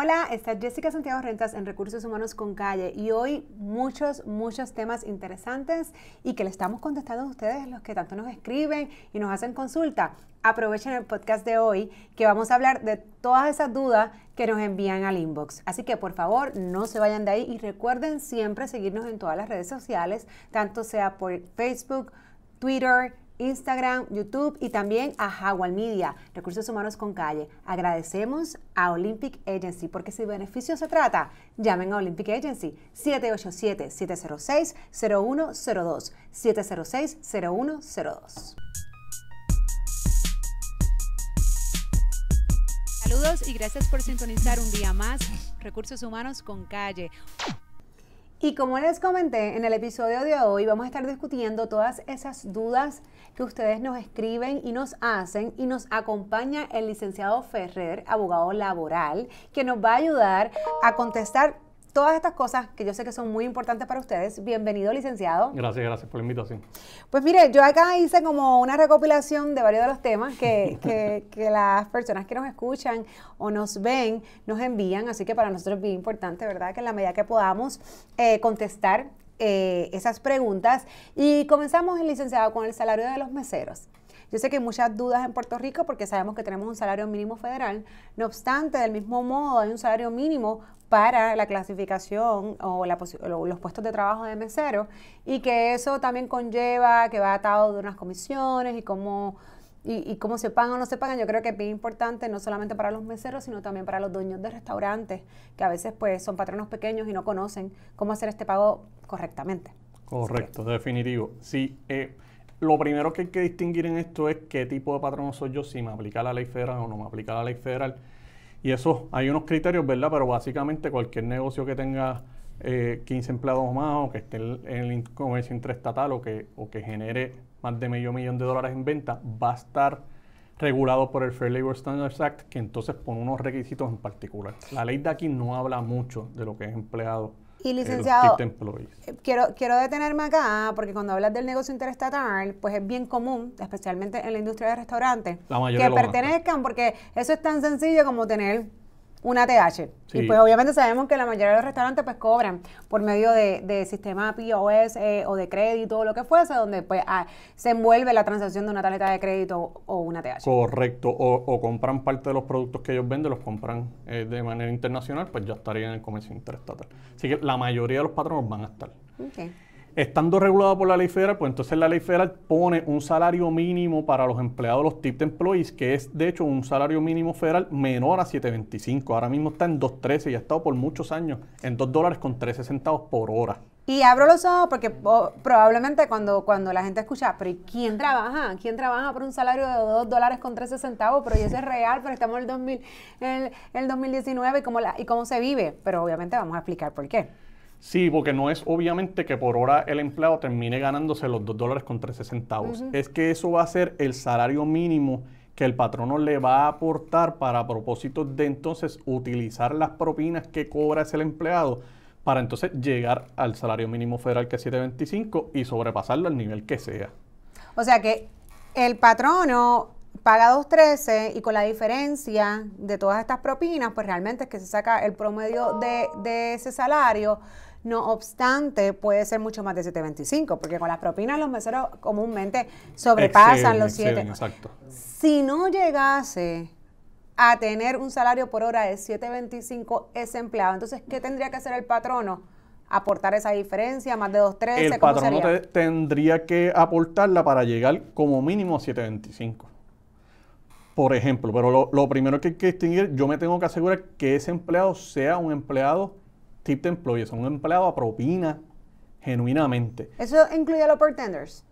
Hola, está Jessica Santiago Rentas en Recursos Humanos con Calle y hoy muchos temas interesantes y que le estamos contestando a ustedes, los que tanto nos escriben y nos hacen consulta. Aprovechen el podcast de hoy que vamos a hablar de todas esas dudas que nos envían al inbox. Así que por favor no se vayan de ahí y recuerden siempre seguirnos en todas las redes sociales, tanto sea por Facebook, Twitter, Instagram, YouTube y también a Jaguar Media, Recursos Humanos con Calle. Agradecemos a Olympic Agency porque si de beneficio se trata, llamen a Olympic Agency 787-706-0102, 706-0102. Saludos y gracias por sintonizar un día más Recursos Humanos con Calle. Y como les comenté en el episodio de hoy, vamos a estar discutiendo todas esas dudas que ustedes nos escriben y nos hacen, y nos acompaña el licenciado Ferrer, abogado laboral, que nos va a ayudar a contestar todas estas cosas que yo sé que son muy importantes para ustedes. Bienvenido, licenciado. Gracias por la invitación. Pues mire, yo acá hice como una recopilación de varios de los temas que las personas que nos escuchan o nos ven nos envían, así que para nosotros es bien importante, ¿verdad?, que en la medida que podamos contestar esas preguntas. Y comenzamos, licenciado, con el salario de los meseros. Yo sé que hay muchas dudas en Puerto Rico porque sabemos que tenemos un salario mínimo federal. No obstante, del mismo modo, hay un salario mínimo para la clasificación o los puestos de trabajo de mesero, y que eso también conlleva que va atado de unas comisiones y cómo se pagan o no se pagan. Yo creo que es bien importante no solamente para los meseros, sino también para los dueños de restaurantes, que a veces pues son patronos pequeños y no conocen cómo hacer este pago correctamente. Correcto, definitivo. Sí, lo primero que hay que distinguir en esto es qué tipo de patrono soy yo, si me aplica la ley federal o no me aplica la ley federal. Y eso, hay unos criterios, ¿verdad? Pero básicamente cualquier negocio que tenga 15 empleados o más, o que esté en el comercio interestatal o que genere más de $500,000 en venta, va a estar regulado por el Fair Labor Standards Act, que entonces pone unos requisitos en particular. La ley de aquí no habla mucho de lo que es empleado. Y licenciado, quiero detenerme acá, porque cuando hablas del negocio interestatal, pues es bien común, especialmente en la industria de restaurantes, que pertenezcan, porque eso es tan sencillo como tener una TH. Sí. Y pues obviamente sabemos que la mayoría de los restaurantes pues cobran por medio de sistema POS o de crédito o lo que fuese, donde pues se envuelve la transacción de una tarjeta de crédito o una TH. Correcto, o compran parte de los productos que ellos venden, los compran de manera internacional, pues ya estarían en el comercio interestatal. Así que la mayoría de los patronos van a estar. Okay. Estando regulado por la ley federal, pues entonces la ley federal pone un salario mínimo para los empleados, los tipped employees, que es de hecho un salario mínimo federal menor a $7.25. Ahora mismo está en $2.13 y ha estado por muchos años en $2.13 por hora. Y abro los ojos porque probablemente cuando la gente escucha, pero ¿y quién trabaja? ¿Quién trabaja por un salario de $2.13? Pero y eso es real, pero estamos en el 2019 y cómo se vive. Pero obviamente vamos a explicar por qué. Sí, porque no es obviamente que por hora el empleado termine ganándose los $2.13. Es que eso va a ser el salario mínimo que el patrono le va a aportar para propósitos de entonces utilizar las propinas que cobra ese empleado para entonces llegar al salario mínimo federal, que es $7.25, y sobrepasarlo al nivel que sea. O sea que el patrono paga $2.13 y con la diferencia de todas estas propinas, pues realmente es que se saca el promedio de ese salario. No obstante, puede ser mucho más de $7.25, porque con las propinas los meseros comúnmente sobrepasan los 7. Exacto. Si no llegase a tener un salario por hora de $7.25 ese empleado, entonces, ¿qué tendría que hacer el patrono? ¿Aportar esa diferencia, más de $2.13? El patrono tendría que aportarla para llegar como mínimo a $7.25. Por ejemplo, pero lo primero que hay que distinguir, yo me tengo que asegurar que ese empleado sea un empleado tipped employee, es un empleado a propina genuinamente. ¿Eso incluye a los bartenders?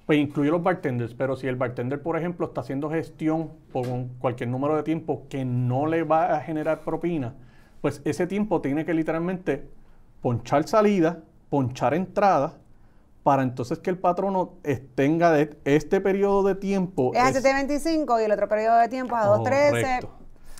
Pues incluye los bartenders, pero si el bartender, por ejemplo, está haciendo gestión por cualquier número de tiempo que no le va a generar propina, pues ese tiempo tiene que literalmente ponchar salida, ponchar entrada, para entonces que el patrono tenga este periodo de tiempo. Es a $7.25 y el otro periodo de tiempo es a $2.13.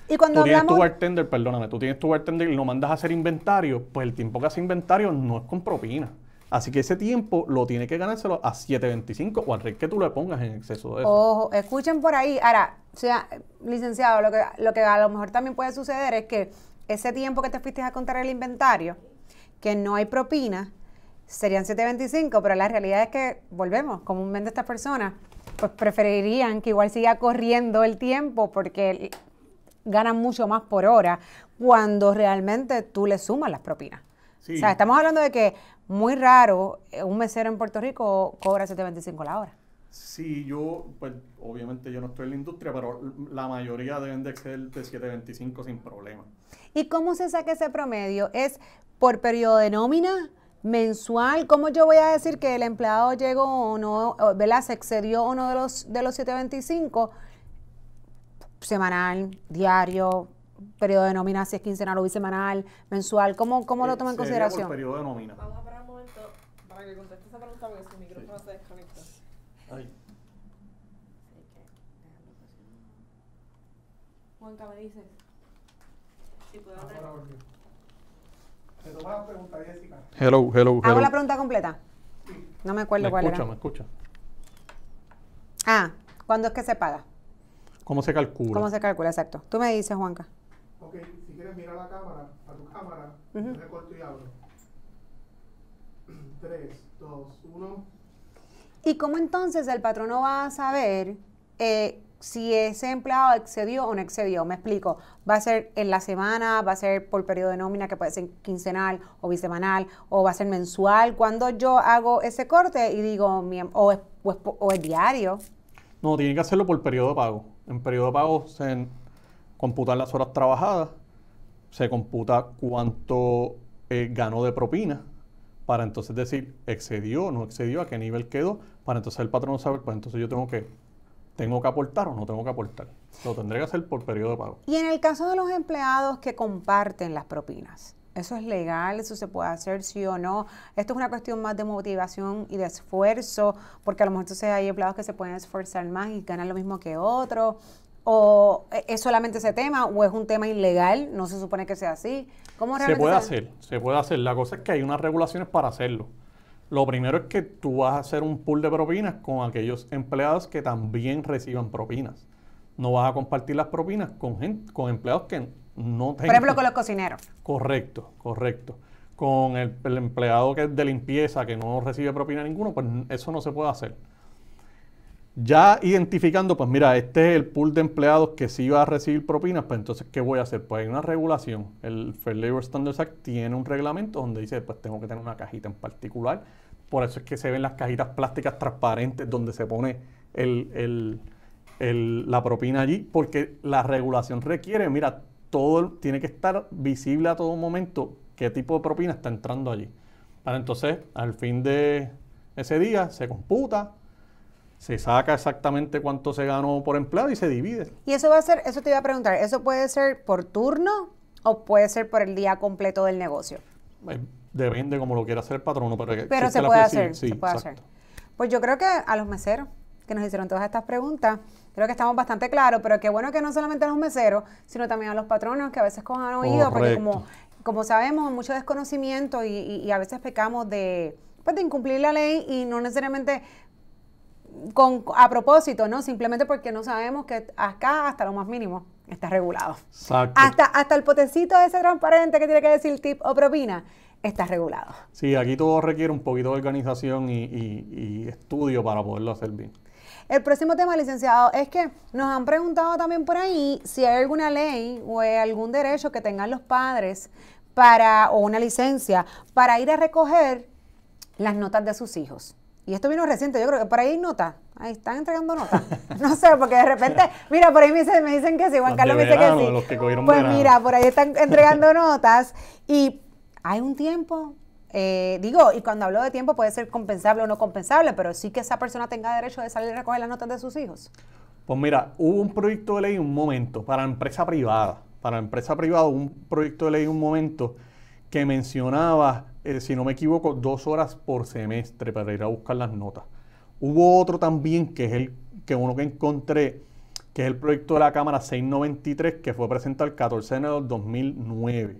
Y cuando tienes tu bartender, tú tienes tu bartender y lo mandas a hacer inventario, pues el tiempo que hace inventario no es con propina. Así que ese tiempo lo tiene que ganárselo a $7.25 o al rate que tú le pongas en exceso de eso. Ojo, escuchen por ahí. Ahora, o sea, licenciado, lo que a lo mejor también puede suceder es que ese tiempo que te fuiste a contar el inventario, que no hay propina, serían 7.25, pero la realidad es que, volvemos, comúnmente estas personas pues preferirían que igual siga corriendo el tiempo porque ganan mucho más por hora cuando realmente tú le sumas las propinas. Sí. O sea, estamos hablando de que muy raro un mesero en Puerto Rico cobra 7.25 la hora. Sí, yo, pues obviamente yo no estoy en la industria, pero la mayoría deben de exceder de 7.25 sin problema. ¿Y cómo se saca ese promedio? ¿Es por periodo de nómina? ¿Mensual? ¿Cómo yo voy a decir que el empleado llegó o no, ¿verdad? Se excedió uno de los 7.25? Semanal, diario, periodo de nómina, si es quincenal o bisemanal, mensual. ¿Cómo lo toma en consideración? Por periodo de nómina. Vamos a parar un momento para que conteste esa pregunta porque su micrófono se desconectó. Ay. Juanca, me dices. Si puedo hablar. ¿Te tomas la pregunta, Jessica? Hello. ¿Hago la pregunta completa? No me acuerdo cuál era. Me escucha. Ah, ¿cuándo es que se paga? ¿Cómo se calcula? ¿Cómo se calcula? Exacto. Tú me dices, Juanca. Ok, si quieres mirar a tu cámara, Ujú. recorto y abro. 3, 2, 1. ¿Y cómo entonces el patrono va a saber si ese empleado excedió o no excedió? Me explico. ¿Va a ser en la semana? ¿Va a ser por periodo de nómina que puede ser quincenal o bisemanal? ¿O va a ser mensual? Cuando yo hago ese corte y digo, o es diario. No, tiene que hacerlo por periodo de pago. En periodo de pago se computan las horas trabajadas, se computa cuánto ganó de propina, para entonces decir, excedió, no excedió, a qué nivel quedó, para entonces el patrón saber, pues entonces yo tengo que aportar o no tengo que aportar. Lo tendré que hacer por periodo de pago. Y en el caso de los empleados que comparten las propinas, ¿eso es legal? ¿Eso se puede hacer sí o no? Esto es una cuestión más de motivación y de esfuerzo, porque a lo mejor entonces hay empleados que se pueden esforzar más y ganan lo mismo que otros. ¿O es solamente ese tema o es un tema ilegal? No se supone que sea así. ¿Cómo Se realmente puede hacer. La cosa es que hay unas regulaciones para hacerlo. Lo primero es que tú vas a hacer un pool de propinas con aquellos empleados que también reciban propinas. No vas a compartir las propinas con empleados que no tengan. Por ejemplo, con los cocineros. Correcto. Con el empleado que es de limpieza que no recibe propina ninguno, pues eso no se puede hacer. Ya identificando, pues mira, este es el pool de empleados que sí va a recibir propinas, pues entonces, ¿qué voy a hacer? Pues hay una regulación. El Fair Labor Standards Act tiene un reglamento donde dice, pues tengo que tener una cajita en particular. Por eso es que se ven las cajitas plásticas transparentes donde se pone la propina allí, porque la regulación requiere, mira, todo tiene que estar visible a todo momento qué tipo de propina está entrando allí. Para entonces, al fin de ese día, se computa, se saca exactamente cuánto se ganó por empleado y se divide. Y eso va a ser, eso te iba a preguntar, ¿eso puede ser por turno o puede ser por el día completo del negocio? Depende como lo quiera hacer el patrono, pero se la puede flexibilidad. hacer, Sí, se puede exacto. hacer. Pues yo creo que a los meseros que nos hicieron todas estas preguntas, creo que estamos bastante claros, pero qué bueno que no solamente a los meseros, sino también a los patronos que a veces cojan oído, porque como sabemos, mucho desconocimiento y a veces pecamos de incumplir la ley y no necesariamente a propósito, ¿no? Simplemente porque no sabemos que acá hasta lo más mínimo está regulado. Exacto. Hasta el potecito ese transparente que tiene que decir tip o propina está regulado. Sí, aquí todo requiere un poquito de organización y estudio para poderlo hacer bien. El próximo tema, licenciado, es que nos han preguntado también por ahí si hay alguna ley o algún derecho que tengan los padres o una licencia para ir a recoger las notas de sus hijos. Y esto vino reciente, yo creo que por ahí hay notas. Ahí están entregando notas. No sé, porque de repente, mira, por ahí me dicen que sí, Juan Carlos me dice que sí. Los que cogieron Pues verano. mira, por ahí están entregando notas y hay un tiempo, y cuando hablo de tiempo puede ser compensable o no compensable, pero sí que esa persona tenga derecho de salir a recoger las notas de sus hijos. Pues mira, hubo un proyecto de ley un momento para la empresa privada. Para la empresa privada hubo un proyecto de ley un momento que mencionaba, si no me equivoco, 2 horas por semestre para ir a buscar las notas. Hubo otro también que es uno que encontré, que es el proyecto de la Cámara 693, que fue presentado el 14 de enero del 2009.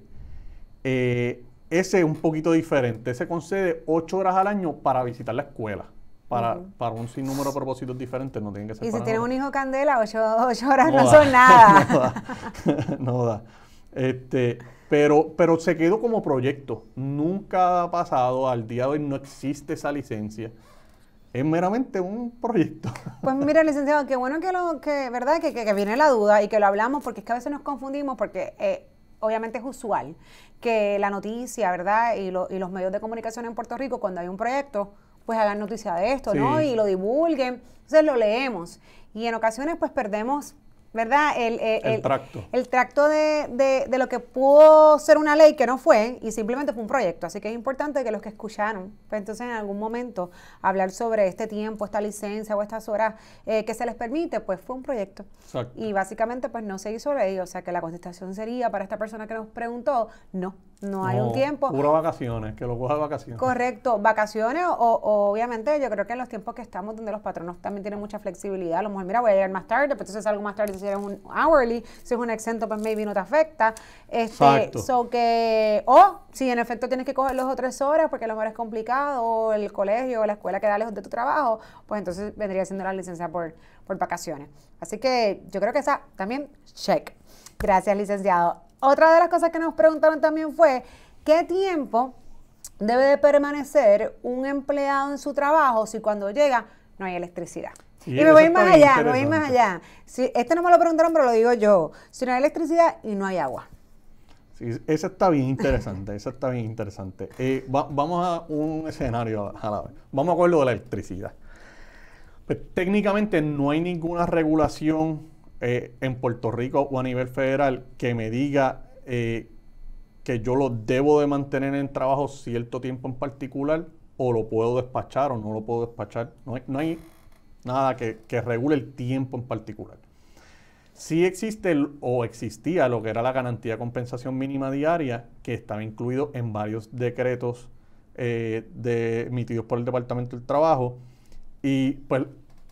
Ese es un poquito diferente. Ese concede 8 horas al año para visitar la escuela. Para un sinnúmero de propósitos diferentes, no tienen que ser Y si para tienes nada. un hijo candela, 8 horas no son nada. No da. Pero se quedó como proyecto. Nunca ha pasado, al día de hoy no existe esa licencia. Es meramente un proyecto. Pues mira, licenciado, qué bueno ¿verdad? Que viene la duda y que lo hablamos, porque es que a veces nos confundimos, porque obviamente es usual que la noticia, ¿verdad? Y los medios de comunicación en Puerto Rico, cuando hay un proyecto, pues hagan noticia de esto, Sí. ¿no? Y lo divulguen. Entonces lo leemos. Y en ocasiones, pues perdemos, ¿verdad? El tracto. El tracto de lo que pudo ser una ley que no fue y simplemente fue un proyecto. Así que es importante que los que escucharon, pues entonces en algún momento hablar sobre este tiempo, esta licencia o estas horas que se les permite, pues fue un proyecto. Exacto. Y básicamente pues no se hizo ley. O sea que la contestación sería para esta persona que nos preguntó, no hay un tiempo. Pura vacaciones, que lo coja de vacaciones. Correcto, vacaciones o obviamente yo creo que en los tiempos que estamos donde los patronos también tienen mucha flexibilidad, a lo mejor mira voy a llegar más tarde, pero entonces salgo más tarde si eres un hourly, si es un exento pues maybe no te afecta, Exacto. o si en efecto tienes que coger 2 o 3 horas porque a lo mejor es complicado o el colegio o la escuela queda lejos de tu trabajo, pues entonces vendría siendo la licencia por vacaciones. Así que yo creo que esa también check. Gracias, licenciado. Otra de las cosas que nos preguntaron también fue, ¿qué tiempo debe de permanecer un empleado en su trabajo si cuando llega no hay electricidad? Sí, y me voy eso más está bien allá, me voy más interesante. allá. Si, este no me lo preguntaron, pero lo digo yo. Si no hay electricidad y no hay agua. Sí, esa está bien interesante, esa está bien interesante. Vamos a un escenario a la vez. Vamos a coger lo de la electricidad. Pues, técnicamente no hay ninguna regulación en Puerto Rico o a nivel federal que me diga que yo lo debo de mantener en trabajo cierto tiempo en particular o lo puedo despachar o no lo puedo despachar. No hay nada que regule el tiempo en particular. Sí existe o existía lo que era la garantía de compensación mínima diaria, que estaba incluido en varios decretos emitidos por el Departamento del Trabajo. Y pues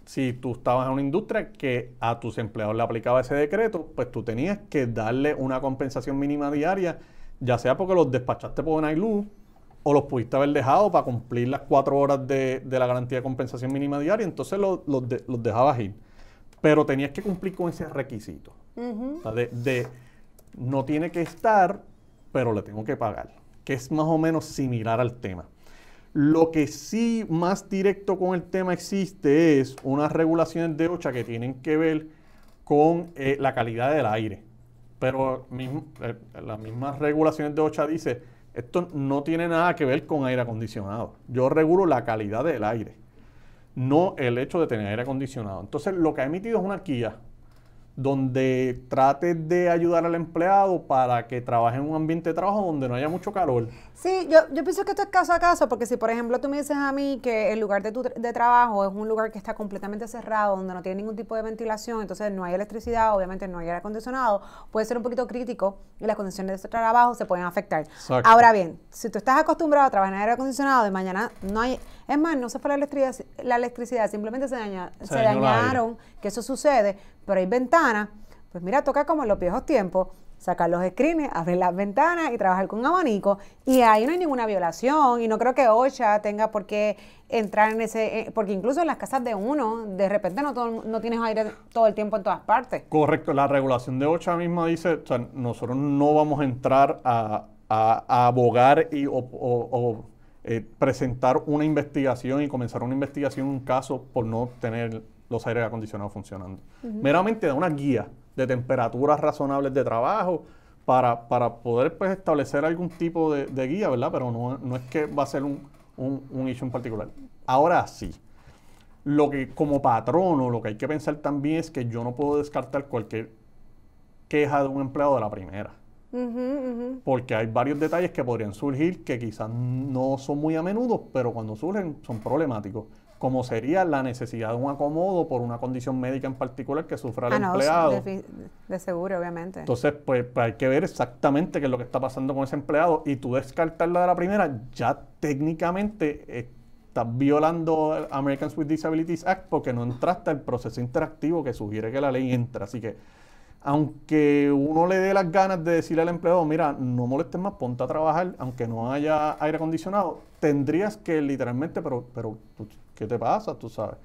si tú estabas en una industria que a tus empleados le aplicaba ese decreto, pues tú tenías que darle una compensación mínima diaria, ya sea porque los despachaste por una luz o los pudiste haber dejado para cumplir las 4 horas de la garantía de compensación mínima diaria, entonces los dejabas ir. Pero tenías que cumplir con ese requisito. O sea, no tiene que estar, pero le tengo que pagar, que es más o menos similar al tema. Lo que sí más directo con el tema existe es unas regulaciones de OSHA que tienen que ver con la calidad del aire. Pero las mismas regulaciones de OSHA dice, esto no tiene nada que ver con aire acondicionado. Yo regulo la calidad del aire, no el hecho de tener aire acondicionado. Entonces, lo que ha emitido es una guía donde trate de ayudar al empleado para que trabaje en un ambiente de trabajo donde no haya mucho calor. Sí, yo pienso que esto es caso a caso, porque si por ejemplo tú me dices a mí que el lugar de trabajo es un lugar que está completamente cerrado, donde no tiene ningún tipo de ventilación, entonces no hay electricidad, obviamente no hay aire acondicionado, puede ser un poquito crítico y las condiciones de ese trabajo se pueden afectar. Exacto. Ahora bien, si tú estás acostumbrado a trabajar en aire acondicionado y mañana no hay, es más, no se fue la electricidad, simplemente se dañó el dañaron, que eso sucede, pero hay ventanas, pues mira, toca como en los viejos tiempos, sacar los screens, abrir las ventanas y trabajar con abanico, y ahí no hay ninguna violación, y no creo que OSHA tenga por qué entrar en ese, porque incluso en las casas de uno, de repente no tienes aire todo el tiempo en todas partes. Correcto, la regulación de OSHA misma dice, o sea, nosotros no vamos a entrar a abogar o presentar una investigación y comenzar una investigación, un caso por no tener los aires acondicionados funcionando. Meramente da una guía de temperaturas razonables de trabajo para poder pues, establecer algún tipo de guía, ¿verdad? Pero no es que va a ser un issue en particular. Ahora sí, lo que como patrono, lo que hay que pensar también es que yo no puedo descartar cualquier queja de un empleado de la primera. Porque hay varios detalles que podrían surgir que quizás no son muy a menudo, pero cuando surgen son problemáticos, como sería la necesidad de un acomodo por una condición médica en particular que sufra el empleado. De seguro, obviamente. Entonces, pues hay que ver exactamente qué es lo que está pasando con ese empleado y tú descartarla de la primera, ya técnicamente estás violando el Americans with Disabilities Act porque no entraste al proceso interactivo que sugiere que la ley entra. Así que, aunque uno le dé las ganas de decirle al empleado, mira, no molestes más, ponte a trabajar, aunque no haya aire acondicionado, tendrías que literalmente, pero ¿qué te pasa? Tú sabes.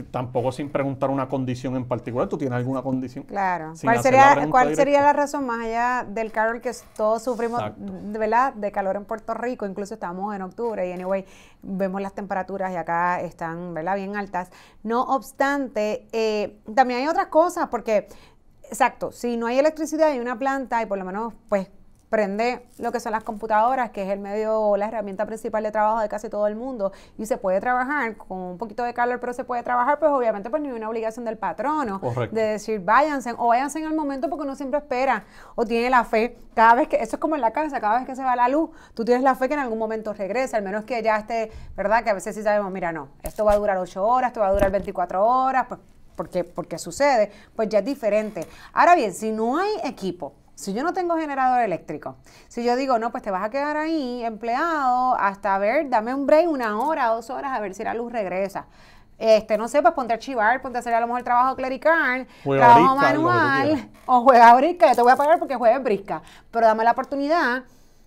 tampoco sin preguntar una condición en particular. ¿Tú tienes alguna condición? Claro. Sin ¿Cuál hacer la pregunta sería directa. la razón más allá del calor que todos sufrimos, Exacto. de verdad, de calor en Puerto Rico? Incluso estamos en octubre y anyway, vemos las temperaturas y acá están, ¿verdad?, bien altas. No obstante, también hay otras cosas porque, exacto, si no hay electricidad y una planta y por lo menos, pues, prende lo que son las computadoras, que es el medio, la herramienta principal de trabajo de casi todo el mundo, y se puede trabajar con un poquito de calor, pero se puede trabajar, pues obviamente pues no hay una obligación del patrono Correcto. de decir váyanse, o váyanse en el momento porque uno siempre espera, o tiene la fe, cada vez que, eso es como en la casa, cada vez que se va la luz, tú tienes la fe que en algún momento regrese, al menos que ya esté, ¿verdad? Que a veces sí sabemos, mira, no, esto va a durar 8 horas, esto va a durar 24 horas, pues porque sucede, pues ya es diferente. Ahora bien, si no hay equipo, si yo no tengo generador eléctrico, si yo digo, no, pues te vas a quedar ahí empleado hasta ver, dame un break, 1 hora, 2 horas, a ver si la luz regresa. No sé, pues ponte a archivar, ponte a hacer a lo mejor trabajo clerical, Juega trabajo brisca, lo que tú manual, quieras. o juega brisca, yo te voy a pagar porque juegues brisca, pero dame la oportunidad,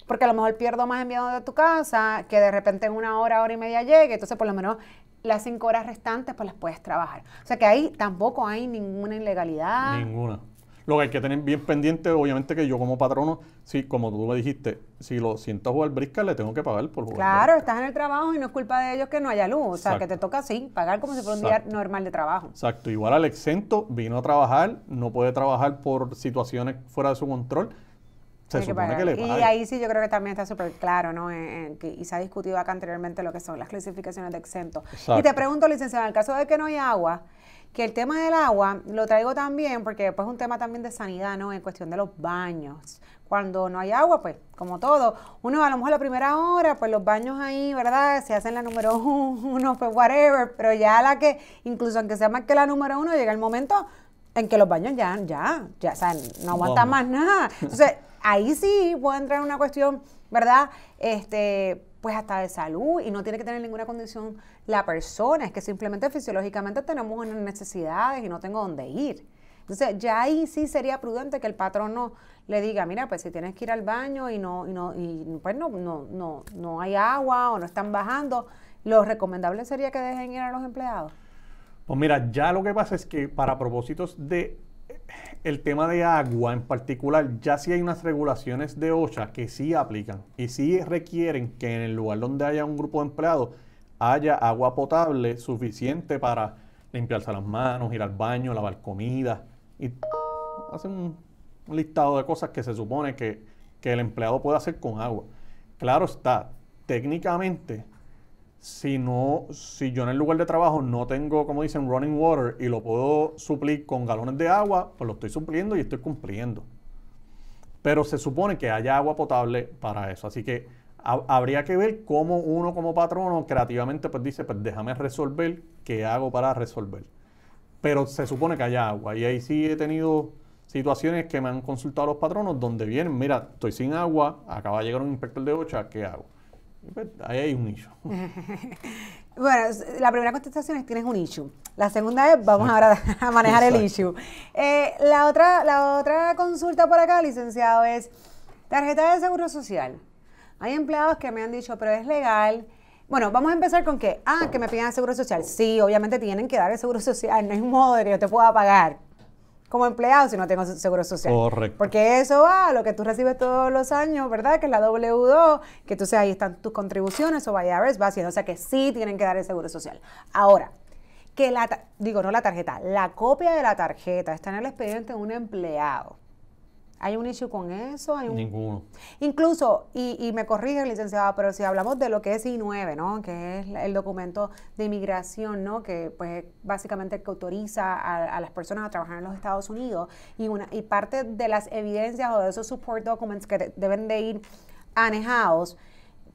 porque a lo mejor pierdo más enviado de tu casa, que de repente en 1 hora, hora y media llegue, entonces por lo menos las 5 horas restantes pues las puedes trabajar. O sea que ahí tampoco hay ninguna ilegalidad. Ninguna. Lo que hay que tener bien pendiente, obviamente, que yo como patrono, sí, como tú me dijiste, si lo siento a jugar brisca, le tengo que pagar por jugar Claro, brisca. estás en el trabajo y no es culpa de ellos que no haya luz. O sea, que Exacto. te toca así, pagar como si fuera un día Exacto. normal de trabajo. Exacto. Igual al exento, vino a trabajar, no puede trabajar por situaciones fuera de su control, se Tiene que supone que pagar. le Y pague. ahí sí yo creo que también está súper claro, ¿no? Y se ha discutido acá anteriormente lo que son las clasificaciones de exento. Exacto. Y te pregunto, licenciado, en el caso de que no hay agua, que el tema del agua lo traigo también porque pues es un tema también de sanidad, ¿no? En cuestión de los baños. Cuando no hay agua, pues, como todo, uno a lo mejor la primera hora, pues los baños ahí, ¿verdad? Se hacen la número 1, pues whatever, pero ya la que, incluso aunque sea más que la número 1, llega el momento en que los baños ya, o sea, no aguantan más nada. Entonces, ahí sí puede entrar una cuestión, ¿verdad? Pues hasta de salud, y no tiene que tener ninguna condición la persona, es que simplemente fisiológicamente tenemos unas necesidades y no tengo dónde ir. Entonces, ya ahí sí sería prudente que el patrono le diga, mira, pues si tienes que ir al baño y pues no hay agua o no están bajando, lo recomendable sería que dejen ir a los empleados. Pues mira, ya lo que pasa es que para propósitos de el tema de agua en particular, ya sí hay unas regulaciones de OSHA que sí aplican y sí requieren que en el lugar donde haya un grupo de empleados haya agua potable suficiente para limpiarse las manos, ir al baño, lavar comida, y hacen un listado de cosas que se supone que el empleado puede hacer con agua. Claro está, técnicamente, si yo en el lugar de trabajo no tengo, como dicen, running water y lo puedo suplir con galones de agua, pues lo estoy supliendo y estoy cumpliendo. Pero se supone que haya agua potable para eso. Así que habría que ver cómo uno como patrono creativamente pues dice, pues déjame resolver qué hago para resolver. Pero se supone que haya agua. Y ahí sí he tenido situaciones que me han consultado los patronos donde vienen, mira, estoy sin agua, acaba de llegar un inspector de OSHA, ¿qué hago? Y pues, ahí hay un issue. Bueno, la primera contestación es tienes un issue. La segunda es vamos ahora a manejar el issue. La otra consulta por acá, licenciado, es tarjeta de seguro social. Hay empleados que me han dicho, pero es legal. Bueno, vamos a empezar con que me pidan el seguro social. Sí, obviamente tienen que dar el seguro social. No hay modo de que yo te pueda pagar como empleado si no tengo seguro social. Correcto. Porque eso va a lo que tú recibes todos los años, ¿verdad? Que es la W2, que entonces ahí están tus contribuciones o IRS va haciendo. O sea que sí tienen que dar el seguro social. Ahora, que la copia de la tarjeta está en el expediente de un empleado. ¿Hay un issue con eso? Ninguno. Incluso, y me corrige, licenciada, pero si hablamos de lo que es I-9, ¿no? Que es el documento de inmigración, ¿no? Que pues básicamente que autoriza a las personas a trabajar en los Estados Unidos, y parte de las evidencias o de esos support documents que deben de ir anejados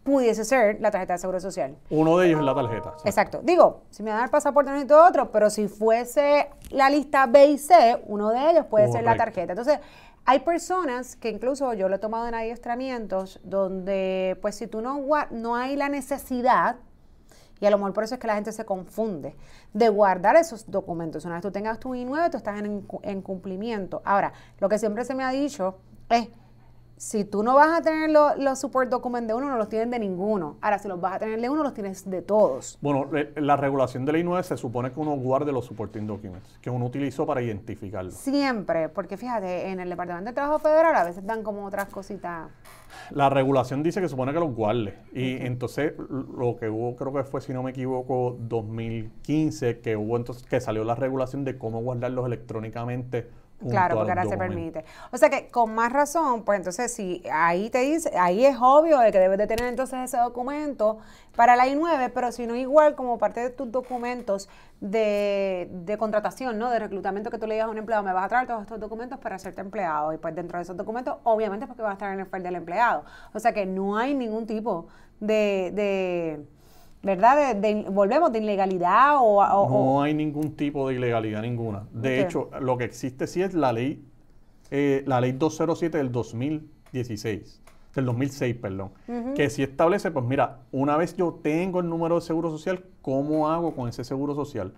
pudiese ser la tarjeta de seguro social. Uno de ellos es la tarjeta. ¿sabes? Exacto. Digo, si me dan el pasaporte no necesito otro, pero si fuese la lista B y C, uno de ellos puede ser la Correcto. tarjeta. Entonces, hay personas que incluso yo lo he tomado en adiestramientos donde, pues si tú no hay la necesidad, y a lo mejor por eso es que la gente se confunde, de guardar esos documentos. Una vez tú tengas tu I-9, tú estás en cumplimiento. Ahora, lo que siempre se me ha dicho es, si tú no vas a tener los support documents de uno, no los tienes de ninguno. Ahora, si los vas a tener de uno, los tienes de todos. Bueno, la regulación de ley 9 se supone que uno guarde los supporting documents, que uno utilizó para identificarlos. Siempre, porque fíjate, en el Departamento de Trabajo Federal a veces dan como otras cositas. La regulación dice que supone que los guarde. Y entonces lo que hubo, creo que fue, si no me equivoco, 2015, que hubo entonces que salió la regulación de cómo guardarlos electrónicamente. Claro, porque ahora se permite. O sea que con más razón, pues entonces si ahí te dice, ahí es obvio de que debes de tener entonces ese documento para la I-9, pero si no igual como parte de tus documentos de contratación, ¿no? De reclutamiento, que tú le digas a un empleado, me vas a traer todos estos documentos para hacerte empleado. Y pues dentro de esos documentos, obviamente porque va a estar en el file del empleado. O sea que no hay ningún tipo ¿verdad? Volvemos de ilegalidad no hay ningún tipo de ilegalidad ninguna. De hecho, lo que existe sí es la ley 207 del 2016, del 2006, perdón, que sí establece, pues mira, una vez yo tengo el número de seguro social, ¿cómo hago con ese seguro social?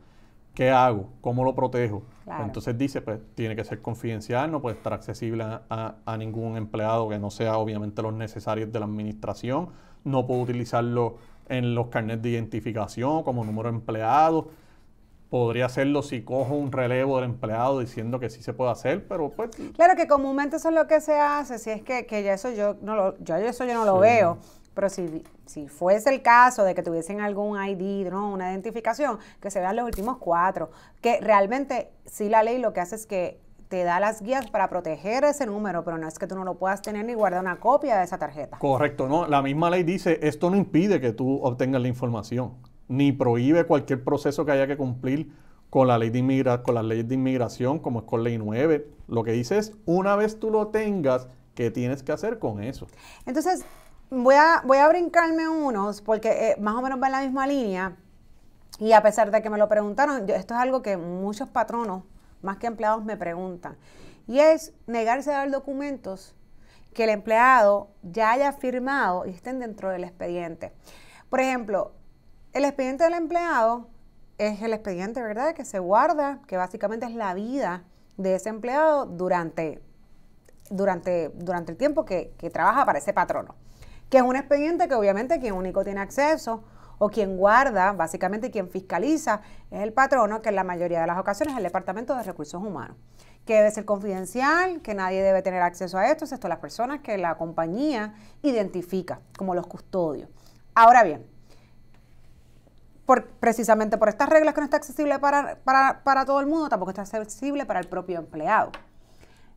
¿Qué hago? ¿Cómo lo protejo? Claro. Entonces dice, pues tiene que ser confidencial, no puede estar accesible a ningún empleado que no sea obviamente los necesarios de la administración, no puedo utilizarlo en los carnets de identificación como número de empleado. Podría hacerlo si cojo un relevo del empleado diciendo que sí se puede hacer, pero pues... Claro que comúnmente eso es lo que se hace, si es que ya eso yo no lo veo, pero si fuese el caso de que tuviesen algún ID, ¿no? Una identificación, que se vean los últimos 4, que realmente sí la ley lo que hace es que te da las guías para proteger ese número, pero no es que tú no lo puedas tener ni guardar una copia de esa tarjeta. Correcto, ¿no? La misma ley dice, esto no impide que tú obtengas la información, ni prohíbe cualquier proceso que haya que cumplir con la ley con las leyes de inmigración, como es con ley 9. Lo que dice es, una vez tú lo tengas, ¿qué tienes que hacer con eso? Entonces, voy a brincarme unos, porque más o menos va en la misma línea, y a pesar de que me lo preguntaron, esto es algo que muchos patronos, más que empleados, me preguntan, y es negarse a dar documentos que el empleado ya haya firmado y estén dentro del expediente. Por ejemplo, el expediente del empleado es el expediente, ¿verdad?, que se guarda, que básicamente es la vida de ese empleado durante el tiempo que trabaja para ese patrono, que es un expediente que obviamente quien único tiene acceso o quien guarda, básicamente quien fiscaliza, es el patrono, que en la mayoría de las ocasiones es el Departamento de Recursos Humanos, que debe ser confidencial, que nadie debe tener acceso a esto, excepto las personas que la compañía identifica como los custodios. Ahora bien, precisamente por estas reglas que no está accesible para todo el mundo, tampoco está accesible para el propio empleado.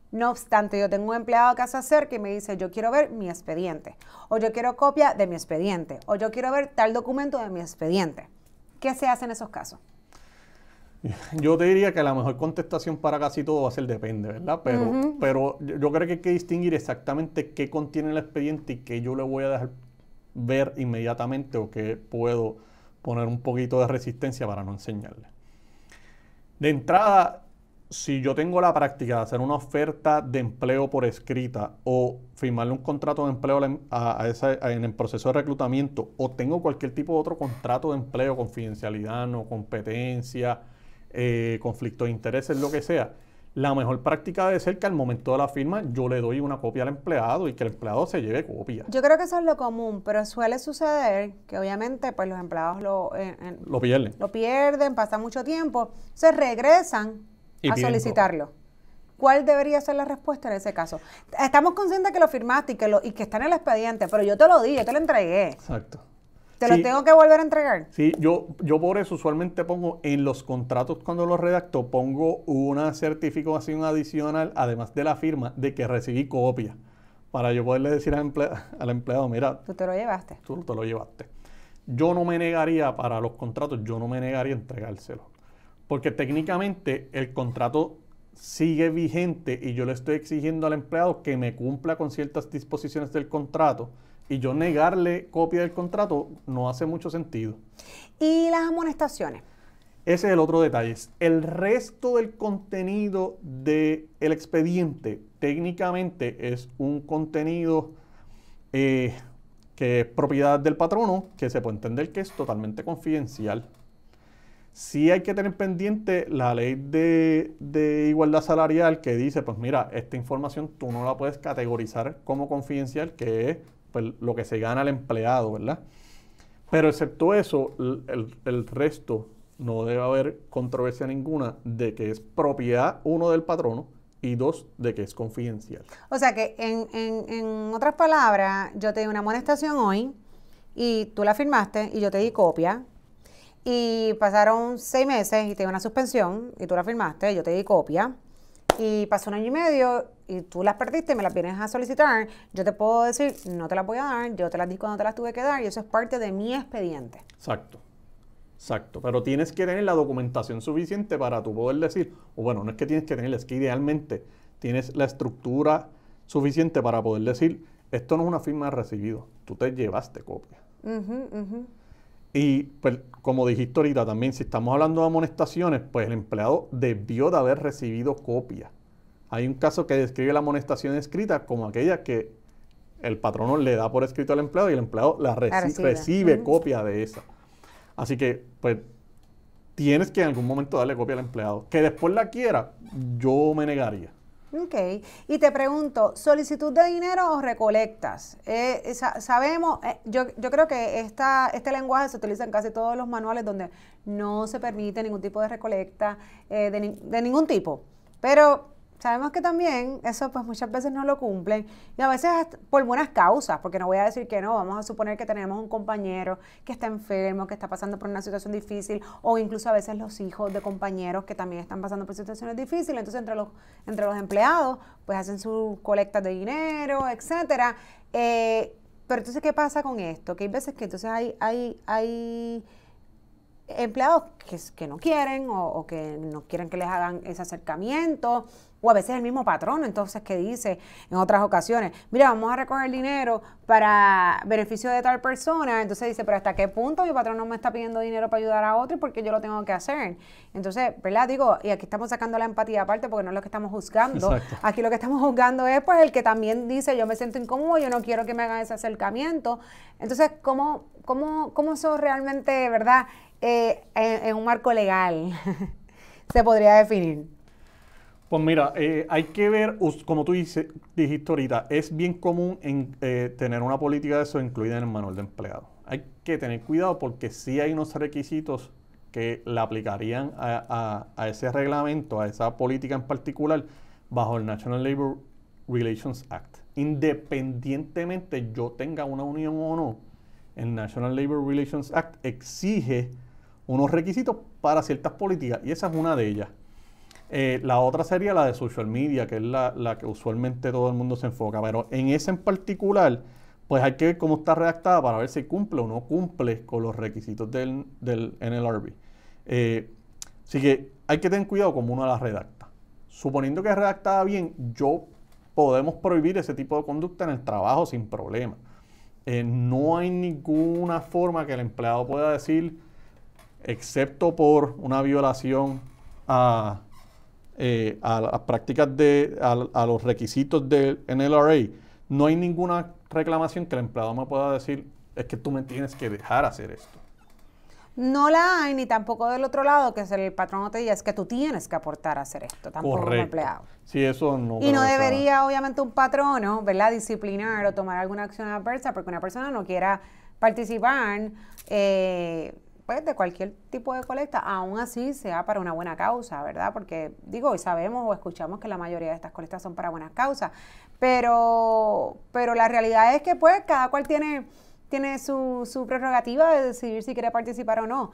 No obstante, yo tengo un empleado que se acerca y me dice, yo quiero ver mi expediente, o yo quiero copia de mi expediente, o yo quiero ver tal documento de mi expediente. ¿Qué se hace en esos casos? Yo te diría que la mejor contestación para casi todo va a ser depende, ¿verdad? Pero yo creo que hay que distinguir exactamente qué contiene el expediente y qué yo le voy a dejar ver inmediatamente o qué puedo poner un poquito de resistencia para no enseñarle. De entrada, si yo tengo la práctica de hacer una oferta de empleo por escrita o firmarle un contrato de empleo en el proceso de reclutamiento, o tengo cualquier tipo de otro contrato de empleo, confidencialidad, no competencia, conflicto de intereses, lo que sea, la mejor práctica debe ser que al momento de la firma yo le doy una copia al empleado y que el empleado se lleve copia. Yo creo que eso es lo común, pero suele suceder que obviamente pues los empleados lo pierden. Lo pierden, pasa mucho tiempo, se regresan a solicitarlo. ¿Cuál debería ser la respuesta en ese caso? Estamos conscientes que lo firmaste y que está en el expediente, pero yo te lo di, yo te lo entregué. Exacto. ¿Te lo tengo que volver a entregar? Sí, yo por eso usualmente pongo en los contratos, cuando los redacto, pongo una certificación adicional, además de la firma, de que recibí copia, para yo poderle decir al empleado, mira, tú te lo llevaste. Tú te lo llevaste. Yo no me negaría, para los contratos, yo no me negaría a entregárselo. Porque técnicamente el contrato sigue vigente y yo le estoy exigiendo al empleado que me cumpla con ciertas disposiciones del contrato, y yo negarle copia del contrato no hace mucho sentido. ¿Y las amonestaciones? Ese es el otro detalle. El resto del contenido del expediente técnicamente es un contenido que es propiedad del patrono, que se puede entender que es totalmente confidencial. Sí hay que tener pendiente la ley de igualdad salarial que dice, pues mira, esta información tú no la puedes categorizar como confidencial, que es pues, lo que se gana el empleado, ¿verdad? Pero excepto eso, el resto no debe haber controversia ninguna de que es propiedad, uno, del patrono y dos, de que es confidencial. O sea que en otras palabras, yo te di una amonestación hoy y tú la firmaste y yo te di copia. Y pasaron 6 meses y te dio una suspensión y tú la firmaste, yo te di copia. Y pasó 1 año y medio y tú las perdiste y me las vienes a solicitar. Yo te puedo decir, no te las voy a dar, yo te las di cuando te las tuve que dar y eso es parte de mi expediente. Exacto. Exacto. Pero tienes que tener la documentación suficiente para tú poder decir, o bueno, no es que tienes que tenerla, es que idealmente tienes la estructura suficiente para poder decir, esto no es una firma de recibido, tú te llevaste copia. Y pues, como dijiste ahorita también, si estamos hablando de amonestaciones, pues el empleado debió de haber recibido copia. Hay un caso que describe la amonestación escrita como aquella que el patrono le da por escrito al empleado y el empleado recibe copia de esa. Así que, pues, tienes que en algún momento darle copia al empleado. Que después la quiera, yo me negaría. Ok, y te pregunto, ¿solicitud de dinero o recolectas? Sabemos, yo creo que este lenguaje se utiliza en casi todos los manuales donde no se permite ningún tipo de recolecta de ningún tipo, pero sabemos que también eso pues muchas veces no lo cumplen y a veces por buenas causas, porque no voy a decir que no, vamos a suponer que tenemos un compañero que está enfermo, que está pasando por una situación difícil o incluso a veces los hijos de compañeros que también están pasando por situaciones difíciles, entonces entre los empleados pues hacen sus colectas de dinero, etcétera. Pero entonces, ¿qué pasa con esto? Que hay veces que entonces hay empleados que no quieren o que no quieren que les hagan ese acercamiento, o a veces el mismo patrón, entonces, que dice en otras ocasiones, mira, vamos a recoger dinero para beneficio de tal persona, entonces dice, pero ¿hasta qué punto mi patrón no me está pidiendo dinero para ayudar a otro y por qué yo lo tengo que hacer? Entonces, ¿verdad? Digo, y aquí estamos sacando la empatía aparte porque no es lo que estamos juzgando. Exacto. Aquí lo que estamos juzgando es pues el que también dice, yo me siento incómodo, yo no quiero que me hagan ese acercamiento. Entonces, ¿cómo eso realmente, verdad, en un marco legal se podría definir? Pues mira, hay que ver, como tú dijiste ahorita, es bien común tener una política de eso incluida en el manual de empleado. Hay que tener cuidado porque sí hay unos requisitos que le aplicarían a ese reglamento, a esa política en particular, bajo el National Labor Relations Act. Independientemente yo tenga una unión o no, el National Labor Relations Act exige unos requisitos para ciertas políticas y esa es una de ellas. La otra sería la de social media, que es la que usualmente todo el mundo se enfoca, pero en esa en particular, pues hay que ver cómo está redactada para ver si cumple o no cumple con los requisitos del NLRB. Así que hay que tener cuidado cómo uno la redacta. Suponiendo que es redactada bien, podemos prohibir ese tipo de conducta en el trabajo sin problema. No hay ninguna forma que el empleado pueda decir, excepto por una violación a las prácticas a los requisitos del NLRA, no hay ninguna reclamación que el empleado me pueda decir, es que tú me tienes que dejar hacer esto. No la hay, ni tampoco del otro lado, que es el patrón no te diga, es que tú tienes que aportar a hacer esto, tampoco como empleado. Sí, eso no. Y no debería, obviamente, un patrono, ¿verdad?, disciplinar o tomar alguna acción adversa porque una persona no quiera participar, pues, de cualquier tipo de colecta, aún así sea para una buena causa, ¿verdad? Porque, digo, y sabemos o escuchamos que la mayoría de estas colectas son para buenas causas, pero la realidad es que, pues, cada cual tiene su prerrogativa de decidir si quiere participar o no.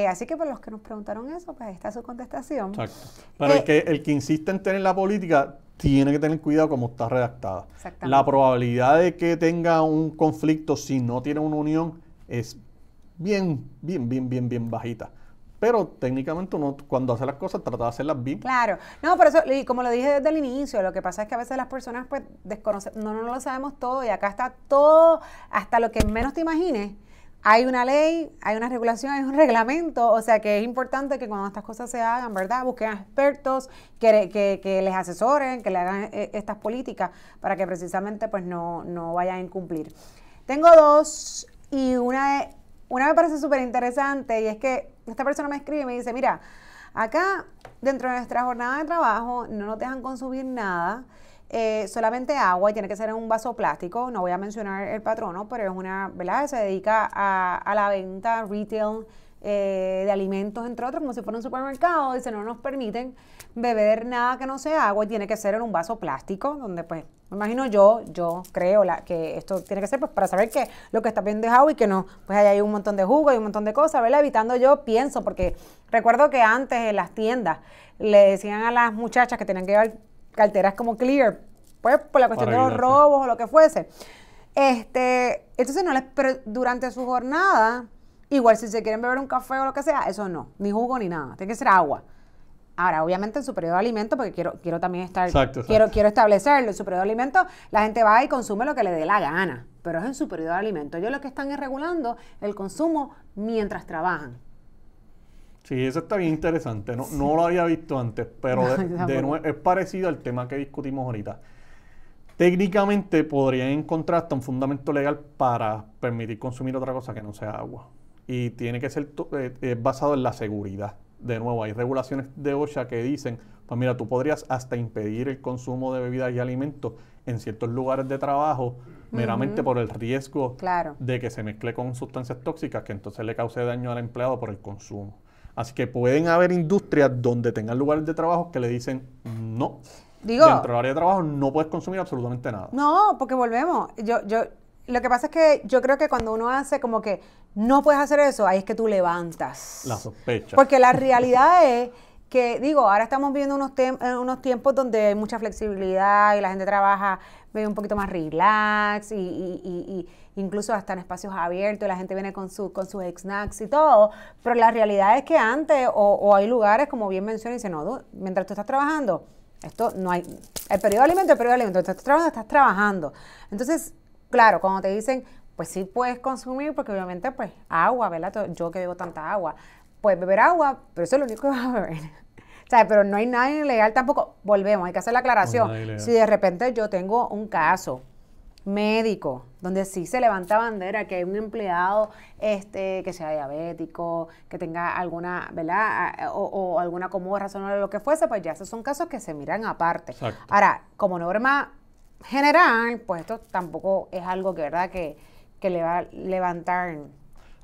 Así que para los que nos preguntaron eso, pues ahí está su contestación. Exacto. Pero el que insiste en tener la política tiene que tener cuidado cómo está redactada. La probabilidad de que tenga un conflicto si no tiene una unión es bien bajita. Pero técnicamente uno cuando hace las cosas trata de hacerlas bien. Claro. No, por eso, y como lo dije desde el inicio, lo que pasa es que a veces las personas pues desconocen, no lo sabemos todo y acá está todo, hasta lo que menos te imagines. Hay una ley, hay una regulación, hay un reglamento, o sea que es importante que cuando estas cosas se hagan, ¿verdad? Busquen expertos que les asesoren, que le hagan estas políticas para que precisamente pues no vayan a incumplir. Tengo dos y una me parece súper interesante y es que esta persona me escribe y me dice, mira, acá dentro de nuestra jornada de trabajo no nos dejan consumir nada, solamente agua, y tiene que ser en un vaso plástico. No voy a mencionar el patrono, pero es una, ¿verdad? Se dedica a la venta retail de alimentos, entre otros, como si fuera un supermercado. Dice, no nos permiten beber nada que no sea agua y tiene que ser en un vaso plástico, donde pues, me imagino yo creo que esto tiene que ser pues para saber que lo que está viendo es agua y que no, pues ahí hay un montón de jugo y un montón de cosas, ¿verdad? Evitando, yo pienso, porque recuerdo que antes en las tiendas le decían a las muchachas que tenían que llevar carteras como clear, pues por la cuestión de los robos o lo que fuese. Entonces pero durante su jornada, igual si se quieren beber un café o lo que sea, eso no, ni jugo ni nada, tiene que ser agua. Ahora, obviamente en su periodo de alimento, porque quiero también estar, exacto. Quiero establecerlo, en su periodo de alimento la gente va y consume lo que le dé la gana, pero es en su periodo de alimento. Ellos lo que están es regulando el consumo mientras trabajan. Sí, eso está bien interesante, no lo había visto antes, pero de nuevo es parecido al tema que discutimos ahorita. Técnicamente podrían encontrar hasta un fundamento legal para permitir consumir otra cosa que no sea agua. Y tiene que ser basado en la seguridad. De nuevo, hay regulaciones de OSHA que dicen, pues mira, tú podrías hasta impedir el consumo de bebidas y alimentos en ciertos lugares de trabajo, meramente por el riesgo de que se mezcle con sustancias tóxicas que entonces le cause daño al empleado por el consumo. Así que pueden haber industrias donde tengan lugares de trabajo que le dicen, no, dentro del área de trabajo no puedes consumir absolutamente nada. No, porque volvemos, lo que pasa es que yo creo que cuando uno hace como que no puedes hacer eso, ahí es que tú levantas la sospecha. Porque la realidad es que, ahora estamos viviendo unos tiempos donde hay mucha flexibilidad y la gente trabaja un poquito más relax y incluso hasta en espacios abiertos, y la gente viene con sus snacks y todo, pero la realidad es que antes, o hay lugares, como bien mencioné, y dicen, no, mientras tú estás trabajando, esto no hay, el periodo de alimento, estás trabajando. Entonces, claro, cuando te dicen, pues sí puedes consumir, porque obviamente, pues, agua, ¿verdad? Yo que bebo tanta agua, puedes beber agua, pero eso es lo único que vas a beber. O sea, pero no hay nada ilegal tampoco. Volvemos, hay que hacer la aclaración. Si de repente yo tengo un caso médico donde sí se levanta bandera que hay un empleado que sea diabético, que tenga alguna, ¿verdad? O alguna comodidad razonable o lo que fuese, pues ya esos son casos que se miran aparte. Exacto. Ahora, como norma general, pues esto tampoco es algo que, ¿verdad?, que le va a levantar.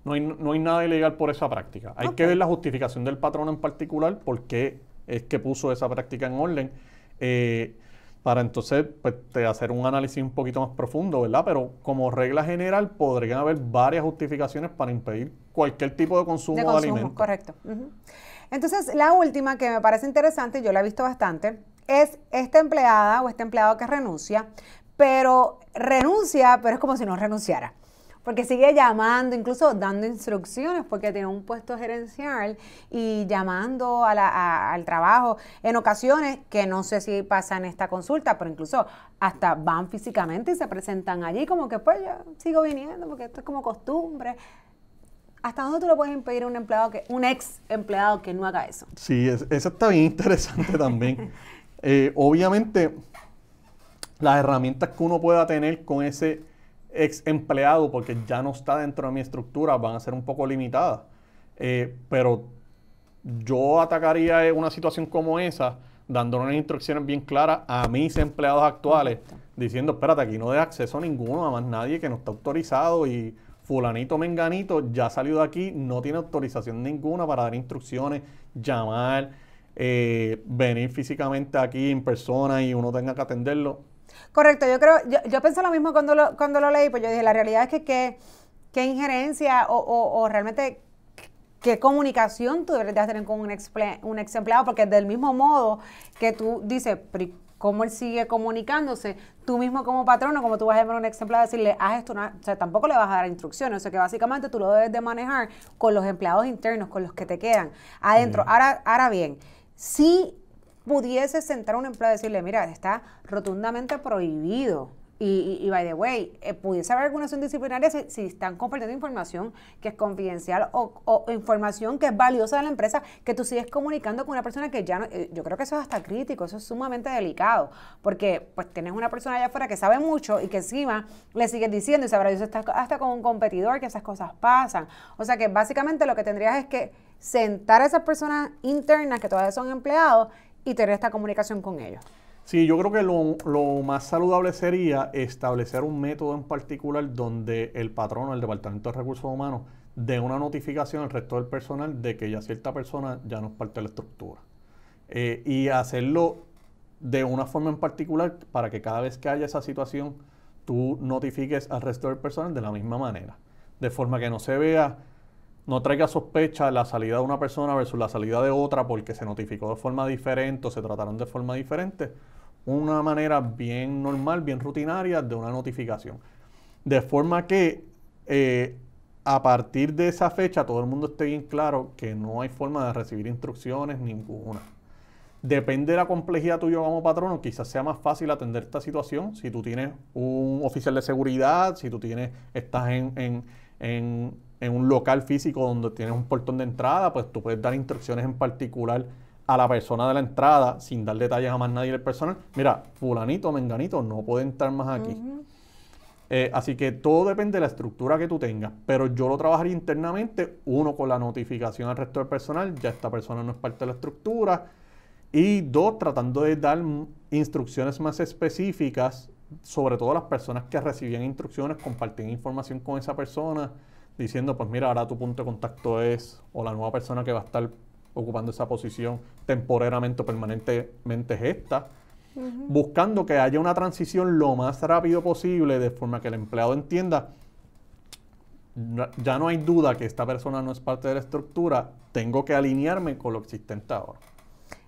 No hay nada ilegal por esa práctica. Hay que ver la justificación del patrono en particular, por qué es que puso esa práctica en orden, para entonces pues, hacer un análisis un poquito más profundo, ¿verdad? Pero como regla general podrían haber varias justificaciones para impedir cualquier tipo de consumo de alimentos. Correcto. Entonces, la última que me parece interesante, yo la he visto bastante, es esta empleada o este empleado que renuncia, pero es como si no renunciara. Porque sigue llamando, incluso dando instrucciones, porque tiene un puesto gerencial y llamando al trabajo en ocasiones, que no sé si pasa en esta consulta, pero incluso hasta van físicamente y se presentan allí como que pues yo sigo viniendo porque esto es como costumbre. ¿Hasta dónde tú le puedes impedir a un ex empleado que no haga eso? Sí, eso está bien interesante también. Obviamente, las herramientas que uno pueda tener con ese ex empleado, porque ya no está dentro de mi estructura, van a ser un poco limitadas. Pero yo atacaría una situación como esa, dándole unas instrucciones bien claras a mis empleados actuales, diciendo, espérate, aquí no de acceso a ninguno, a más nadie que no está autorizado, y fulanito menganito ya salió de aquí, no tiene autorización ninguna para dar instrucciones, llamar, venir físicamente aquí en persona y uno tenga que atenderlo. Correcto, yo pensé lo mismo cuando lo leí, pues yo dije, la realidad es que qué injerencia o realmente qué comunicación tú deberías tener con un ex empleado, porque del mismo modo que tú dices, ¿cómo él sigue comunicándose? Tú mismo como patrono, como tú vas a llamar a un ex empleado y decirle, haz esto, o sea, tampoco le vas a dar instrucciones, o sea que básicamente tú lo debes de manejar con los empleados internos, con los que te quedan adentro. Ahora bien, si pudiese sentar a un empleado y decirle, mira, está rotundamente prohibido Y by the way, pudiese haber alguna acción disciplinaria si están compartiendo información que es confidencial o información que es valiosa de la empresa, que tú sigues comunicando con una persona que ya no, yo creo que eso es hasta crítico, eso es sumamente delicado, porque pues tienes una persona allá afuera que sabe mucho y que encima le sigues diciendo y sabrá Dios hasta con un competidor que esas cosas pasan. O sea que básicamente lo que tendrías es que sentar a esas personas internas que todavía son empleados y tener esta comunicación con ellos. Sí, yo creo que lo más saludable sería establecer un método en particular donde el patrono, el Departamento de Recursos Humanos, dé una notificación al resto del personal de que ya cierta persona ya no es parte de la estructura. Y hacerlo de una forma en particular para que cada vez que haya esa situación, tú notifiques al resto del personal de la misma manera. De forma que no se vea, no traiga sospecha la salida de una persona versus la salida de otra porque se notificó de forma diferente o se trataron de forma diferente. Una manera bien normal, bien rutinaria de una notificación. De forma que a partir de esa fecha todo el mundo esté bien claro que no hay forma de recibir instrucciones ninguna. Depende de la complejidad tuya como patrono, quizás sea más fácil atender esta situación si tú tienes un oficial de seguridad, si tú estás en un local físico donde tienes un portón de entrada, pues tú puedes dar instrucciones en particular a la persona de la entrada sin dar detalles a más nadie del personal. Mira, fulanito, menganito, no puede entrar más aquí. Así que todo depende de la estructura que tú tengas, pero yo lo trabajaría internamente, uno, con la notificación al resto del personal, ya esta persona no es parte de la estructura, y dos, tratando de dar instrucciones más específicas, sobre todo las personas que recibían instrucciones, compartían información con esa persona, diciendo, pues mira, ahora tu punto de contacto es, o la nueva persona que va a estar ocupando esa posición temporalmente o permanentemente es esta, buscando que haya una transición lo más rápido posible, de forma que el empleado entienda, ya no hay duda que esta persona no es parte de la estructura, tengo que alinearme con lo existente ahora.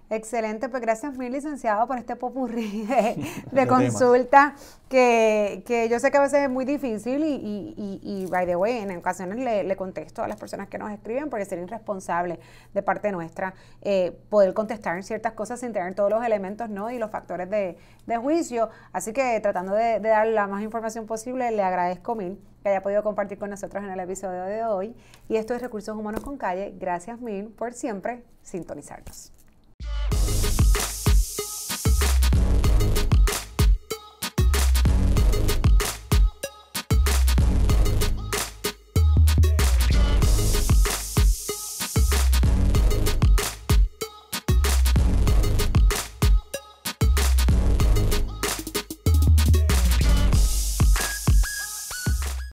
Excelente, pues gracias mil, licenciado, por este popurrí de consulta que yo sé que a veces es muy difícil y by the way, en ocasiones le contesto a las personas que nos escriben porque sería irresponsable de parte nuestra poder contestar ciertas cosas sin tener todos los elementos, ¿no? Y los factores de juicio, así que tratando de dar la más información posible, le agradezco mil que haya podido compartir con nosotros en el episodio de hoy, y esto es Recursos Humanos con Calle. Gracias mil por siempre sintonizarnos.